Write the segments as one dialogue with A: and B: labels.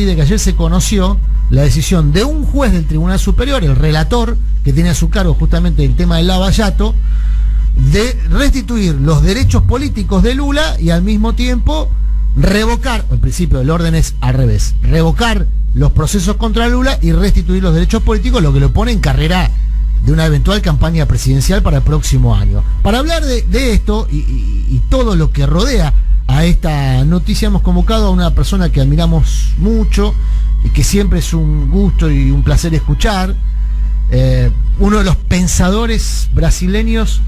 A: de que ayer se conoció la decisión de un juez del Tribunal Superior, el relator, que tiene a su cargo justamente el tema del lavallato, de restituir los derechos políticos de Lula y al mismo tiempo revocar, en principio el orden es al revés, revocar los procesos contra Lula y restituir los derechos políticos, lo que lo pone en carrera de una eventual campaña presidencial para el próximo año. Para hablar de esto y todo lo que rodea a esta noticia, hemos convocado a una persona que admiramos mucho y que siempre es un gusto y un placer escuchar, uno de los pensadores brasileños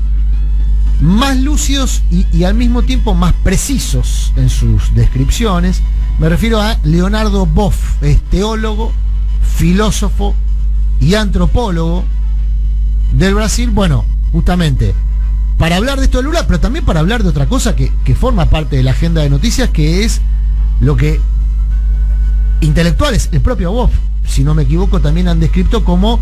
A: más lúcidos y al mismo tiempo más precisos en sus descripciones. Me refiero a Leonardo Boff, es teólogo, filósofo y antropólogo del Brasil. Bueno, justamente para hablar de esto de Lula, pero también para hablar de otra cosa que forma parte de la agenda de noticias, que es lo que intelectuales, el propio Boff, si no me equivoco, también han descrito como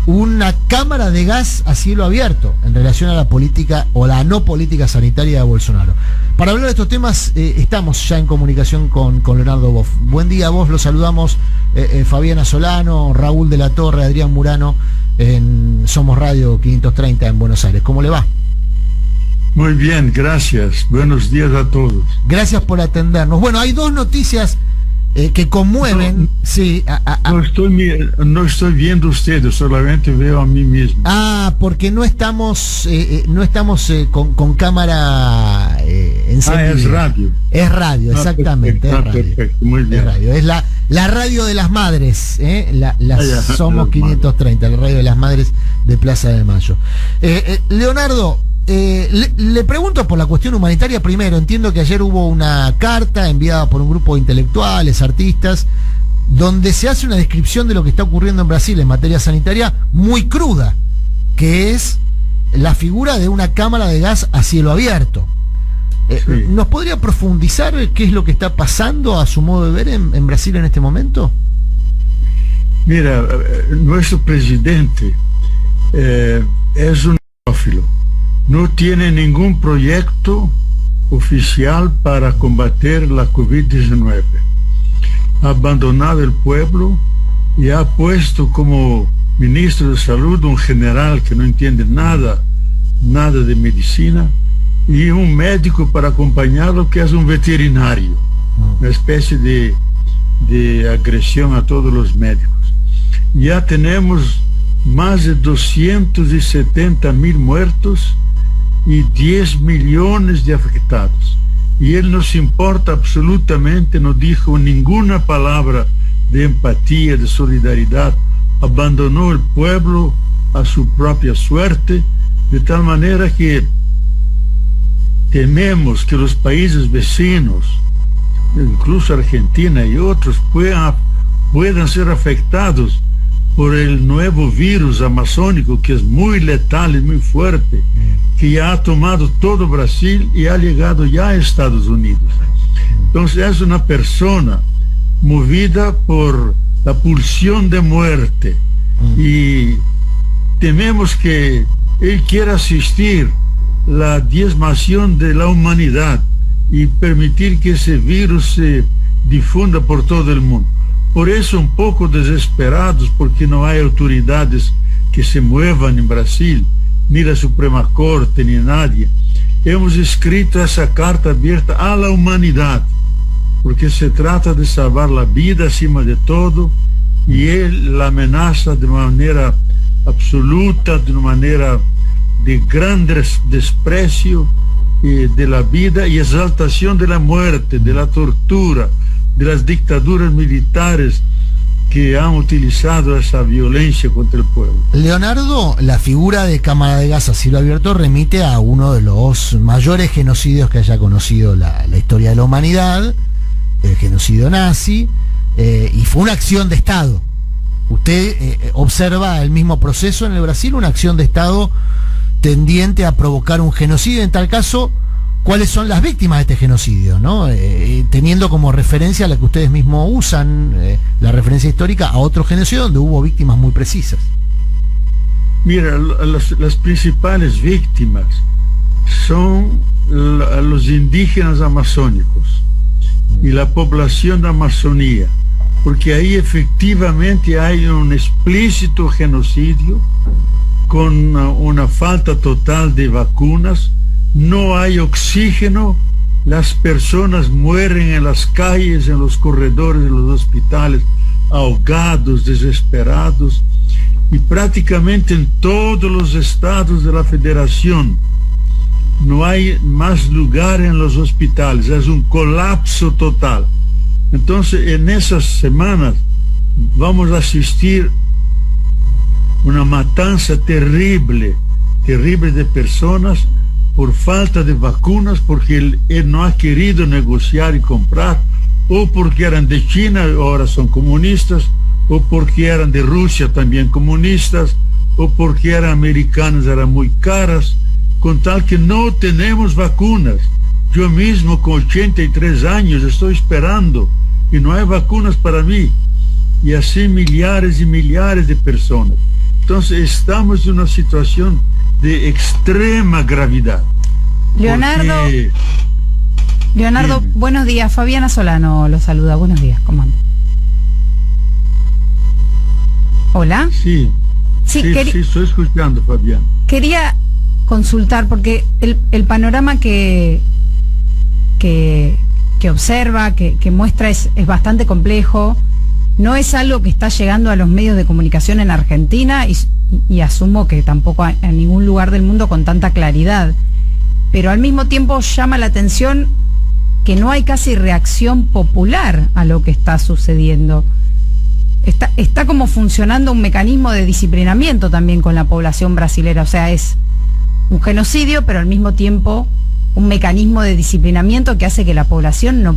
A: una cámara de gas a cielo abierto en relación a la política o la no política sanitaria de Bolsonaro. Para hablar de estos temas estamos ya en comunicación con Leonardo Boff. Buen día, Boff, los saludamos Fabiana Solano, Raúl de la Torre, Adrián Murano en Somos Radio 530 en Buenos Aires. ¿Cómo le va?
B: Muy bien, gracias. Buenos días a todos.
A: Gracias por atendernos. Bueno, hay dos noticias que conmueven.
B: No,
A: sí,
B: no estoy viendo ustedes, solamente veo a mí mismo.
A: Porque no estamos con cámara encendida.
B: Es radio.
A: Es radio, exactamente.
B: Perfecto,
A: es radio.
B: Perfecto, muy bien.
A: Es radio. Es la radio de las madres, Somos 530, la radio de las madres de Plaza de Mayo. Leonardo, le pregunto por la cuestión humanitaria primero. Entiendo que ayer hubo una carta enviada por un grupo de intelectuales, artistas, donde se hace una descripción de lo que está ocurriendo en Brasil en materia sanitaria muy cruda, que es la figura de una cámara de gas a cielo abierto. Sí. ¿Nos podría profundizar qué es lo que está pasando a su modo de ver en Brasil en este momento?
B: Mira, nuestro presidente es un neófilo. No tiene ningún proyecto oficial para combater la COVID-19. Ha abandonado el pueblo y ha puesto como ministro de salud un general que no entiende nada de medicina y un médico para acompañarlo que es un veterinario, una especie de agresión a todos los médicos. Ya tenemos más de 270.000 muertos y 10 millones de afectados. Y él no se importa absolutamente, no dijo ninguna palabra de empatía, de solidaridad, abandonó el pueblo a su propia suerte, de tal manera que tememos que los países vecinos, incluso Argentina y otros, puedan ser afectados por el nuevo virus amazónico, que es muy letal y muy fuerte, que ya ha tomado todo Brasil y ha llegado ya a Estados Unidos. Entonces es una persona movida por la pulsión de muerte y tememos que él quiera asistir la diezmación de la humanidad y permitir que ese virus se difunda por todo el mundo. Por eso, un poco desesperados, porque no hay autoridades que se muevan en Brasil, ni la Suprema Corte, ni nadie, hemos escrito esa carta abierta a la humanidad, porque se trata de salvar la vida acima de todo, y él la amenaza de manera absoluta, de una manera de gran desprecio de la vida y exaltación de la muerte, de la tortura, de las dictaduras militares que han utilizado esa violencia contra el pueblo.
A: Leonardo, la figura de cámara de gas a cielo abierto remite a uno de los mayores genocidios que haya conocido la historia de la humanidad, el genocidio nazi, y fue una acción de Estado. Usted observa el mismo proceso en el Brasil, una acción de Estado tendiente a provocar un genocidio. En tal caso, ¿cuáles son las víctimas de este genocidio, ¿no? Teniendo como referencia la que ustedes mismos usan, la referencia histórica a otro genocidio donde hubo víctimas muy precisas.
B: Mira, las principales víctimas son los indígenas amazónicos y la población de Amazonía, porque ahí efectivamente hay un explícito genocidio con una falta total de vacunas, no hay oxígeno, las personas mueren en las calles, en los corredores de los hospitales, ahogados, desesperados, y prácticamente en todos los estados de la federación no hay más lugar en los hospitales, es un colapso total. Entonces, en esas semanas vamos a asistir una matanza terrible de personas por falta de vacunas, porque él no ha querido negociar y comprar, o porque eran de China, ahora son comunistas, o porque eran de Rusia, también comunistas, o porque eran americanas, eran muy caras, con tal que no tenemos vacunas. Yo mismo con 83 años estoy esperando y no hay vacunas para mí. Y así millares y millares de personas. Entonces estamos en una situación de extrema gravedad.
C: Leonardo, buenos días. Fabiana Solano lo saluda. Buenos días, ¿cómo anda? Hola.
B: Sí, estoy escuchando, Fabián.
C: Quería consultar, porque el panorama que observa, que muestra es bastante complejo. No es algo que está llegando a los medios de comunicación en Argentina y asumo que tampoco a ningún lugar del mundo con tanta claridad. Pero al mismo tiempo llama la atención que no hay casi reacción popular a lo que está sucediendo. Está como funcionando un mecanismo de disciplinamiento también con la población brasilera. O sea, es un genocidio, pero al mismo tiempo un mecanismo de disciplinamiento que hace que la población no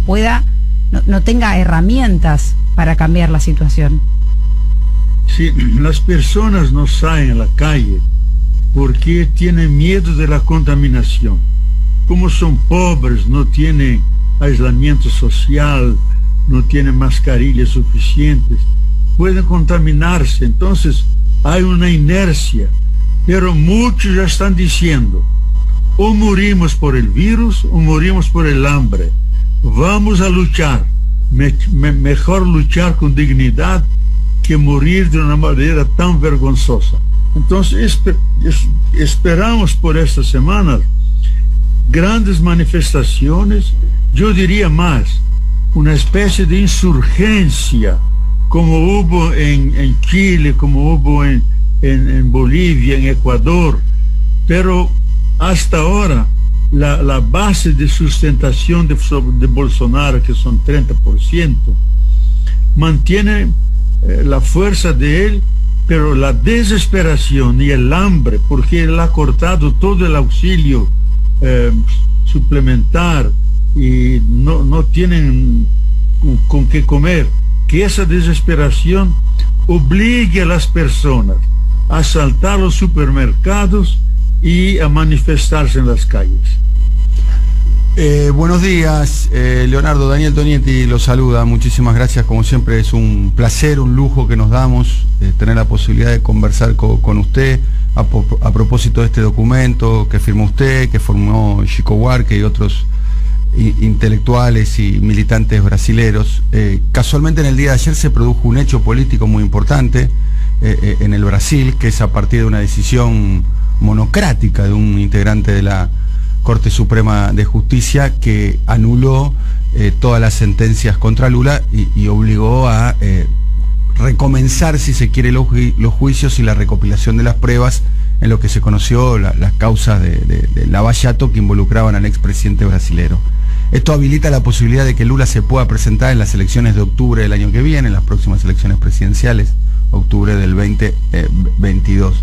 C: tenga herramientas para cambiar la situación.
B: Sí, las personas no salen a la calle porque tienen miedo de la contaminación. Como son pobres, no tienen aislamiento social, no tienen mascarillas suficientes, pueden contaminarse. Entonces hay una inercia, pero muchos ya están diciendo, o morimos por el virus o morimos por el hambre. Vamos a luchar. Mejor luchar con dignidad que morir de una manera tan vergonzosa. Entonces esperamos por estas semanas grandes manifestaciones, yo diría más, una especie de insurgencia, como hubo en Chile, como hubo en Bolivia, en Ecuador, pero hasta ahora la base de sustentación de Bolsonaro, que son 30%, mantiene la fuerza de él, pero la desesperación y el hambre, porque él ha cortado todo el auxilio suplementar y no tienen con qué comer, que esa desesperación obligue a las personas a asaltar los supermercados y a manifestarse en las calles.
D: Buenos días, Leonardo. Daniel Tonietti lo saluda. Muchísimas gracias, como siempre es un placer, un lujo que nos damos tener la posibilidad de conversar con usted a propósito de este documento que firmó usted, que formó Chico Buarque y otros intelectuales y militantes brasileros. Casualmente en el día de ayer se produjo un hecho político muy importante en el Brasil, que es a partir de una decisión monocrática de un integrante de la Corte Suprema de Justicia que anuló todas las sentencias contra Lula y obligó a recomenzar, si se quiere, los juicios y la recopilación de las pruebas en lo que se conoció las causas de Lava Jato que involucraban al expresidente brasilero. Esto habilita la posibilidad de que Lula se pueda presentar en las elecciones de octubre del año que viene, en las próximas elecciones presidenciales, octubre del 2022.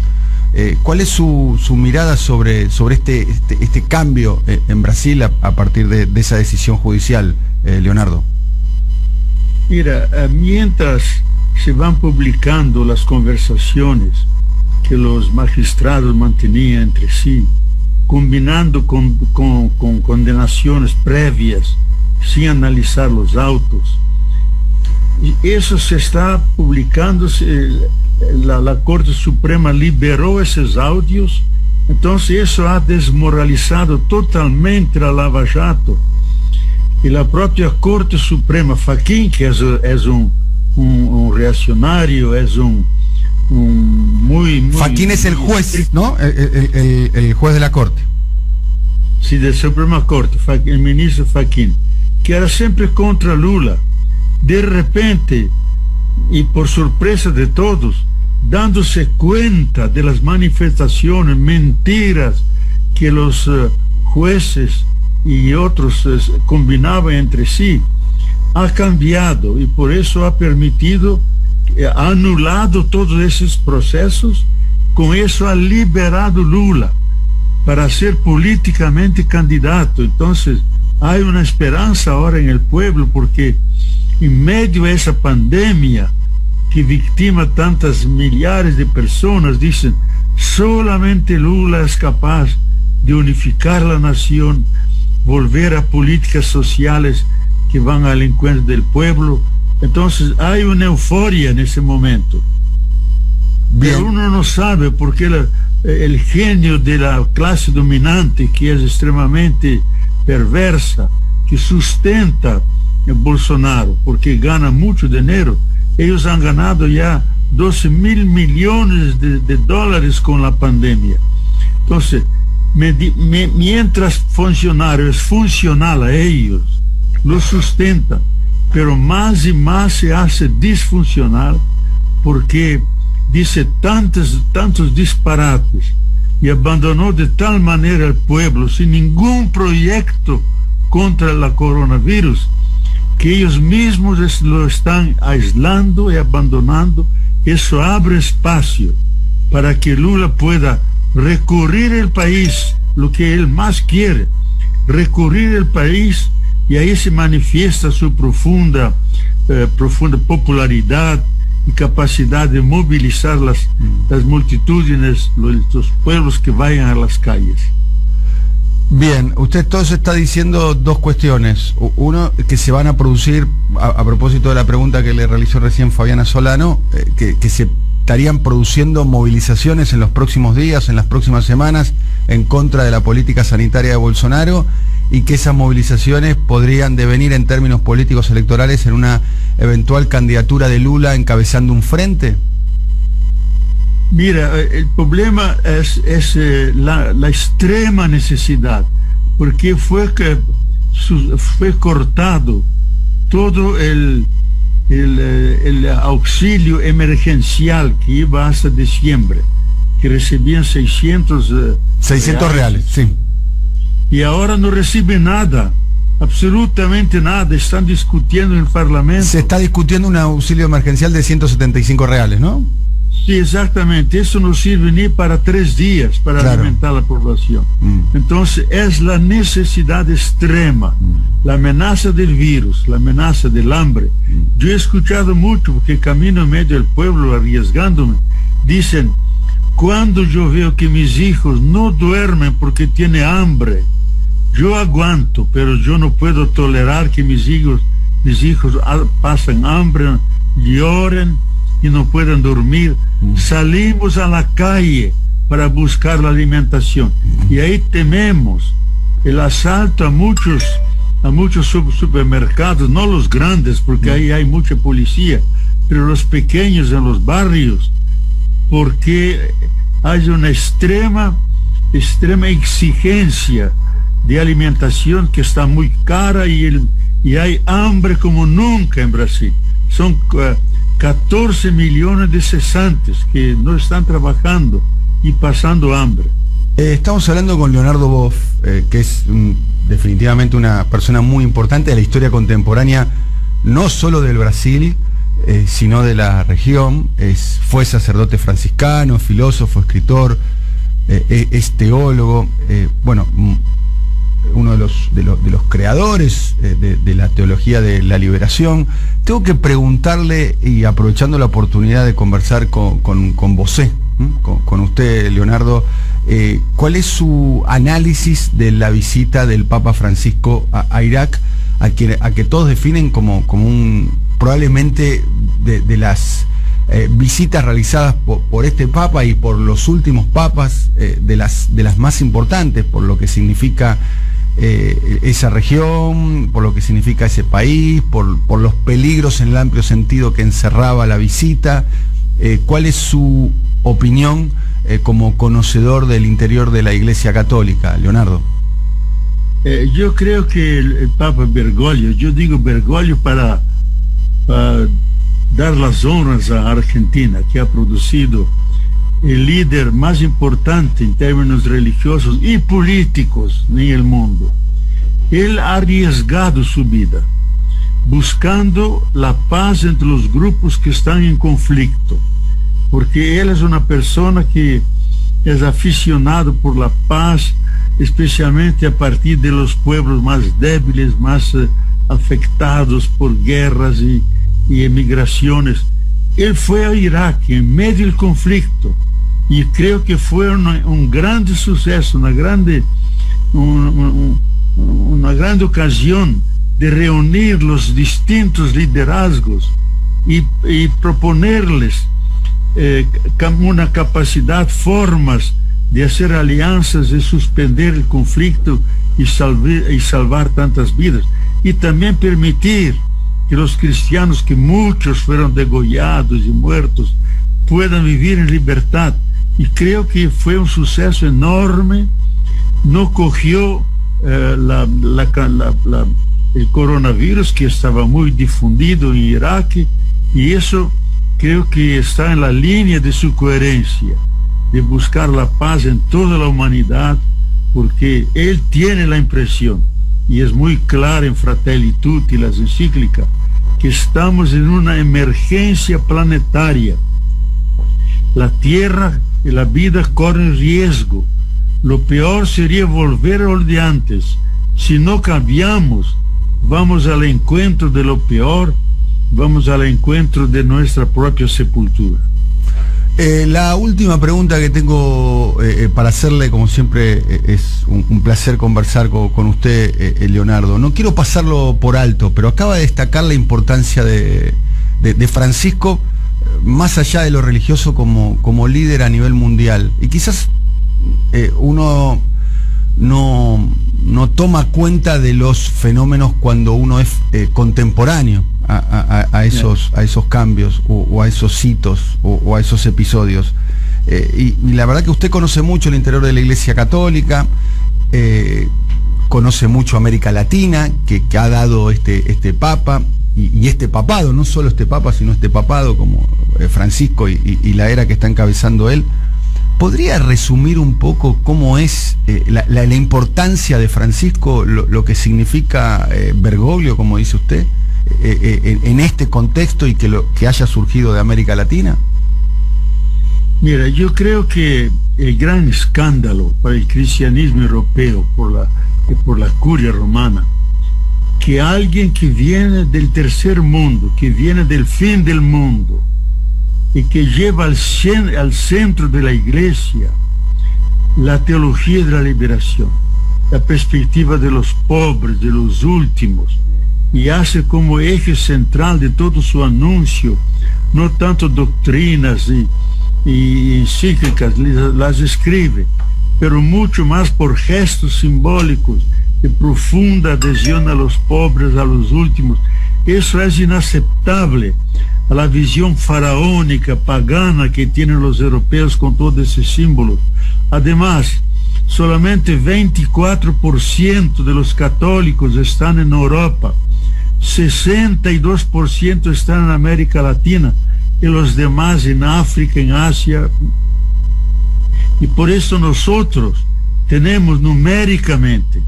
D: ¿Cuál es su mirada sobre este cambio en Brasil a partir de esa decisión judicial, Leonardo?
B: Mira, mientras se van publicando las conversaciones que los magistrados mantenían entre sí, combinando con condenaciones previas, sin analizar los autos, y eso se está publicando. La Corte Suprema liberó esos audios, entonces eso ha desmoralizado totalmente a Lava Jato. Y la propia Corte Suprema, Fachin, que es un un reaccionario, es un muy...
D: Fachin es el juez, ¿no? El juez de la Corte.
B: Sí, da Suprema Corte, el ministro Fachin, que era siempre contra Lula. De repente, y por sorpresa de todos, dándose cuenta de las manifestaciones, mentiras que los jueces y otros combinaban entre sí, ha cambiado y por eso ha permitido, ha anulado todos esos procesos, con eso ha liberado Lula para ser políticamente candidato. Entonces hay una esperanza ahora en el pueblo, porque en medio de esa pandemia que victima tantas millares de personas, dicen, solamente Lula es capaz de unificar la nación, volver a políticas sociales que van al encuentro del pueblo. Entonces hay una euforia en ese momento.
D: Bien.
B: Pero uno no sabe por qué el genio de la clase dominante, que es extremadamente perversa, que sustenta a Bolsonaro, porque gana mucho dinero. Ellos han ganado ya 12 mil millones de dólares con la pandemia. Entonces, mientras funcionario es funcional a ellos, lo sustentan, pero más y más se hace disfuncional, porque dice tantos disparates y abandonó de tal manera el pueblo sin ningún proyecto contra la coronavirus, que ellos mismos lo están aislando y abandonando. Eso abre espacio para que Lula pueda recorrer el país, lo que él más quiere, recorrer el país, y ahí se manifiesta su profunda popularidad y capacidad de movilizar las multitudes, los pueblos que vayan a las calles.
D: Bien, usted entonces está diciendo dos cuestiones. Uno, que se van a producir, a propósito de la pregunta que le realizó recién Fabiana Solano, que se estarían produciendo movilizaciones en los próximos días, en las próximas semanas, en contra de la política sanitaria de Bolsonaro, y que esas movilizaciones podrían devenir en términos políticos electorales en una eventual candidatura de Lula encabezando un frente.
B: Mira, el problema es la extrema necesidad, porque fue cortado todo el auxilio emergencial que iba hasta diciembre, que recibían 600
D: reales, sí.
B: Y ahora no reciben nada, absolutamente nada. Están discutiendo en el Parlamento.
D: Se está discutiendo un auxilio emergencial de 175 reales, ¿no?
B: Sí, exactamente. Eso no sirve ni para 3 días para alimentar a la población. Entonces es la necesidad extrema, la amenaza del virus, la amenaza del hambre. Yo he escuchado mucho, porque camino en medio del pueblo arriesgándome, dicen, cuando yo veo que mis hijos no duermen porque tienen hambre, yo aguanto, pero yo no puedo tolerar que mis hijos pasen hambre, lloren y no puedan dormir. Salimos a la calle para buscar la alimentación, y ahí tememos el asalto a muchos supermercados, no los grandes, porque ahí hay mucha policía, pero los pequeños en los barrios, porque hay una extrema exigencia de alimentación que está muy cara, y hay hambre como nunca en Brasil. Son 14 millones de cesantes que no están trabajando y pasando hambre.
D: Estamos hablando con Leonardo Boff, que es definitivamente una persona muy importante de la historia contemporánea, no solo del Brasil, sino de la región. Fue sacerdote franciscano, filósofo, escritor, es teólogo, uno de los creadores de la teología de la liberación. Tengo que preguntarle, y aprovechando la oportunidad de conversar con vosé, con usted, Leonardo, ¿cuál es su análisis de la visita del Papa Francisco a Irak, a que todos definen como un, probablemente de las visitas realizadas por este Papa y por los últimos papas, de las más importantes, por lo que significa esa región, por lo que significa ese país, por los peligros en el amplio sentido que encerraba la visita. ¿Cuál es su opinión como conocedor del interior de la Iglesia Católica, Leonardo?
B: Yo creo que el Papa Bergoglio, yo digo Bergoglio para dar las honras a Argentina, que ha producido el líder más importante en términos religiosos y políticos en el mundo. Él ha arriesgado su vida buscando la paz entre los grupos que están en conflicto, porque él es una persona que es aficionado por la paz, especialmente a partir de los pueblos más débiles, más afectados por guerras y emigraciones. Él fue a Irak en medio del conflicto y creo que fue un grande suceso, una grande ocasión de reunir los distintos liderazgos y proponerles una capacidad, formas de hacer alianzas y suspender el conflicto y salvar tantas vidas, y también permitir que los cristianos, que muchos fueron degollados y muertos, puedan vivir en libertad. Y creo que fue un suceso enorme. No cogió el coronavirus, que estaba muy difundido en Irak, y eso creo que está en la línea de su coherencia, de buscar la paz en toda la humanidad, porque él tiene la impresión, y es muy claro en Fratelli Tutti, las encíclicas, que estamos en una emergencia planetaria. La Tierra y la vida corren riesgo. Lo peor sería volver a lo de antes. Si no cambiamos, vamos al encuentro de lo peor, vamos al encuentro de nuestra propia sepultura.
D: La última pregunta que tengo para hacerle, como siempre, es un placer conversar con usted, Leonardo. No quiero pasarlo por alto, pero acaba de destacar la importancia de Francisco, más allá de lo religioso, como líder a nivel mundial. Y quizás uno no toma cuenta de los fenómenos cuando uno es contemporáneo a esos cambios o a esos hitos o a esos episodios. Y la verdad que usted conoce mucho el interior de la Iglesia Católica, conoce mucho América Latina, que ha dado este Papa y este papado, no solo este Papa, sino este papado como Francisco y la era que está encabezando él. ¿Podría resumir un poco cómo es la importancia de Francisco, lo que significa Bergoglio, como dice usted, en este contexto y que haya surgido de América Latina?
B: Mira, yo creo que el gran escándalo para el cristianismo europeo por la curia romana, que alguien que viene del tercer mundo, que viene del fin del mundo, y que lleva al centro de la Iglesia la teología de la liberación, la perspectiva de los pobres, de los últimos, y hace como eje central de todo su anuncio, no tanto doctrinas y encíclicas, las escribe, pero mucho más por gestos simbólicos de profunda adhesión a los pobres, a los últimos. Eso es inaceptable a la visión faraónica, pagana que tienen los europeos con todos esos símbolos. Además, solamente 24% de los católicos están en Europa, 62% están en América Latina y los demás en África, en Asia. Y por eso nosotros tenemos numéricamente,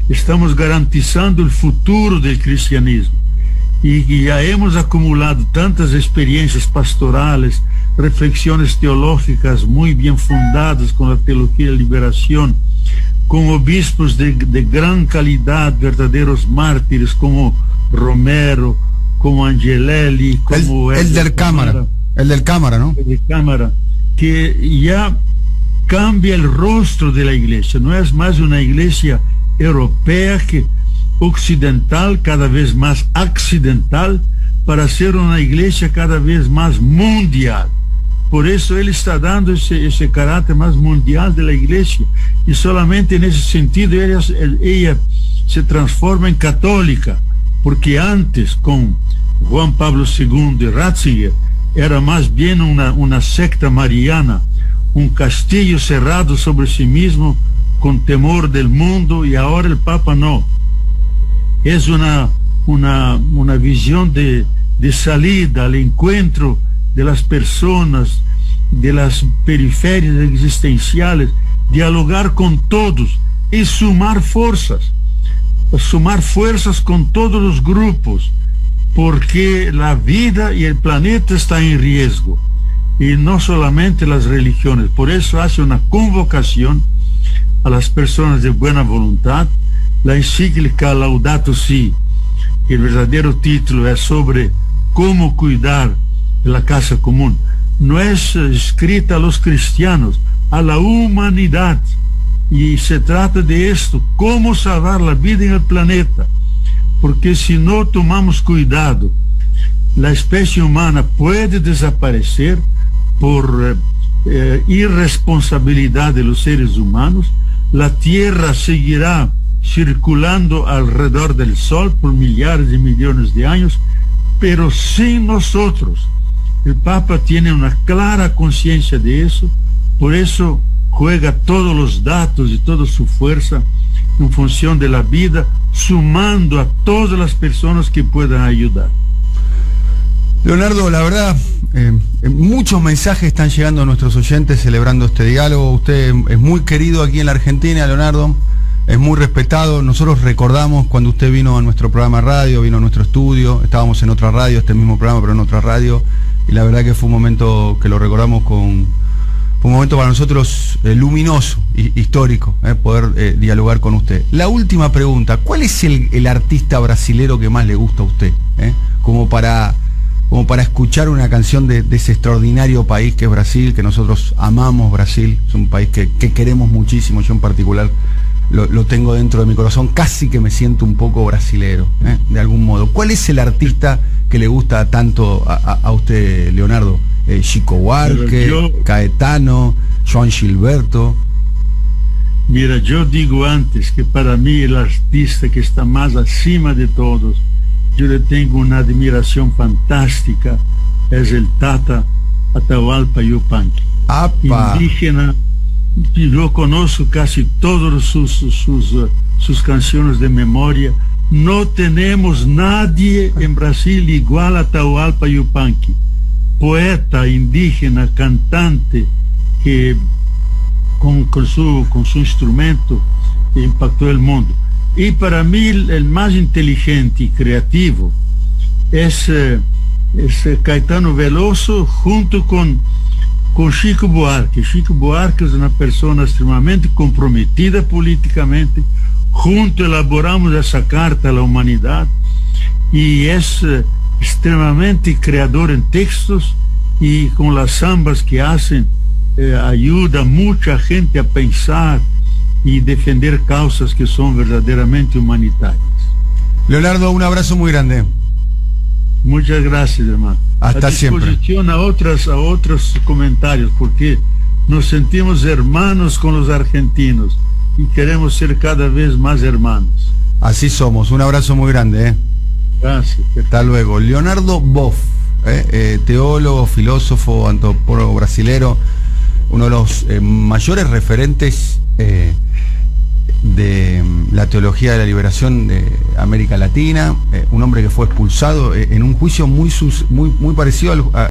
B: estamos garantizando el futuro del cristianismo. Y ya hemos acumulado tantas experiencias pastorales, reflexiones teológicas muy bien fundadas con la teología de liberación, con obispos de gran calidad, verdaderos mártires como Romero, como Angelelli, como
D: el del Cámara, ¿no? El del Cámara,
B: que ya cambia el rostro de la iglesia. No es más una iglesia europea que occidental, cada vez más accidental, para ser una iglesia cada vez más mundial. Por eso él está dando ese carácter más mundial de la iglesia, y solamente en ese sentido ella se transforma en católica, porque antes con Juan Pablo II y Ratzinger era más bien una secta mariana, un castillo cerrado sobre sí mismo con temor del mundo, y ahora el Papa no. Es una visión de salida al encuentro de las personas, de las periferias existenciales, dialogar con todos y sumar fuerzas con todos los grupos, porque la vida y el planeta están en riesgo, y no solamente las religiones. Por eso hace una convocación a las personas de buena voluntad. La encíclica Laudato Si, el verdadero título es sobre cómo cuidar de la casa común. No es escrita a los cristianos, a la humanidad, y se trata de esto: cómo salvar la vida en el planeta, porque si no tomamos cuidado, la especie humana puede desaparecer por irresponsabilidad de los seres humanos. La Tierra seguirá circulando alrededor del Sol por millares de millones de años, pero sin nosotros. El Papa tiene una clara conciencia de eso, por eso juega todos los datos y toda su fuerza en función de la vida, sumando a todas las personas que puedan ayudar.
D: Leonardo, la verdad, muchos mensajes están llegando a nuestros oyentes celebrando este diálogo. Usted es muy querido aquí en la Argentina, Leonardo, es muy respetado. Nosotros recordamos cuando usted vino a nuestro programa de radio, vino a nuestro estudio, estábamos en otra radio, este mismo programa, pero en otra radio, y la verdad que fue un momento que lo recordamos fue un momento para nosotros luminoso, histórico, poder dialogar con usted. La última pregunta: ¿cuál es el artista brasilero que más le gusta a usted? Como para escuchar una canción de ese extraordinario país que es Brasil, que nosotros amamos Brasil, es un país que queremos muchísimo. Yo en particular lo tengo dentro de mi corazón, casi que me siento un poco brasilero, de algún modo. ¿Cuál es el artista que le gusta tanto a usted, Leonardo? Chico Buarque, Caetano, Joan Gilberto.
B: Mira, yo digo antes que para mí el artista que está más acima de todos, yo le tengo una admiración fantástica, es el Tata Atahualpa Yupanqui.
D: ¡Apa!
B: Indígena. Yo conozco casi todas sus canciones de memoria. No tenemos nadie en Brasil igual a Atahualpa Yupanqui, poeta indígena, cantante, que con su instrumento impactó el mundo. Y para mí el más inteligente y creativo es Caetano Veloso junto con Chico Buarque. Chico Buarque es una persona extremadamente comprometida políticamente. Juntos elaboramos esa carta a la humanidad, y es extremadamente creador en textos, y con las zambas que hacen ayuda a mucha gente a pensar y defender causas que son verdaderamente humanitarias.
D: Leonardo, un abrazo muy grande.
B: Muchas gracias, hermano.
D: Hasta siempre.
B: A disposición a otros comentarios, porque nos sentimos hermanos con los argentinos y queremos ser cada vez más hermanos.
D: Así somos. Un abrazo muy grande.
B: Gracias.
D: Hasta luego. Leonardo Boff, teólogo, filósofo, antropólogo brasilero, uno de los mayores referentes de la teología de la liberación de América Latina, un hombre que fue expulsado en un juicio muy parecido